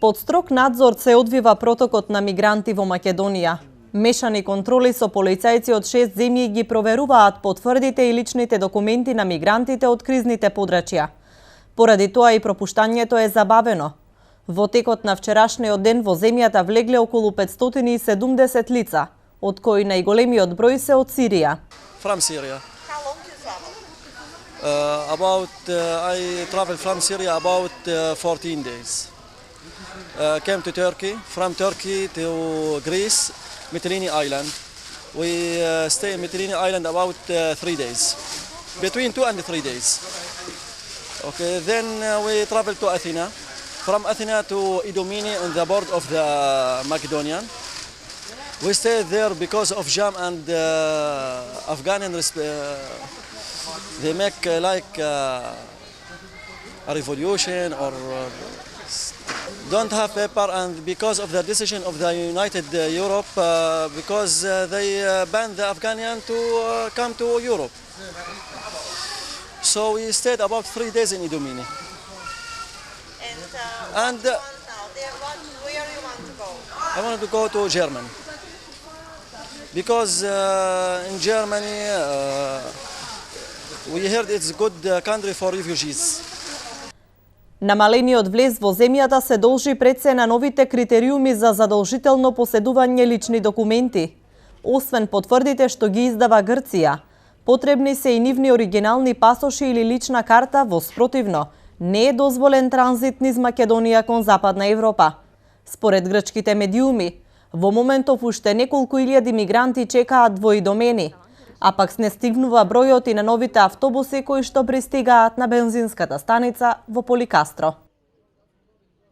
Под строг надзор се одвива протокот на мигранти во Македонија. Мешани контроли со полицајци од 6 земји ги проверуваат потврдите и личните документи на мигрантите од кризните подрачја. Поради тоа и пропуштањето е забавено. Во текот на вчерашниот ден во земјата влегле околу 570 лица, од кои најголемиот број се од Сирија. From Syria. How long you travel? I traveled from Syria about 14 days. Came to Turkey, from Turkey to Greece, Mytilene Island. We stay in Mytilene Island about 3 days, between 2 and 3 days. Okay, then we traveled to Athena. From Athena to Idomeni on the border of the Macedonian. We stayed there because of jam and Afghans. They make like a revolution or don't have paper, and because of the decision of the United Europe, because they banned the Afghans to come to Europe. So we stayed about 3 days in Idomeni. And what do you want now? Where you want to go? I wanted to go to Germany because in Germany we heard it's a good country for refugees. Намалениот влез во земјата се должи пред се на новите критериуми за задолжително поседување лични документи. Освен потврдите што ги издава Грција, потребни се и нивни оригинални пасоши или лична карта, во спротивно не е дозволен транзит низ Македонија кон Западна Европа. Според грчките медиуми, во моментов уште неколку илјади мигранти чекаат во Идомени, а пак не стигнува бројот и на новите автобуси кои што пристигаат на бензинската станица во Поликастро.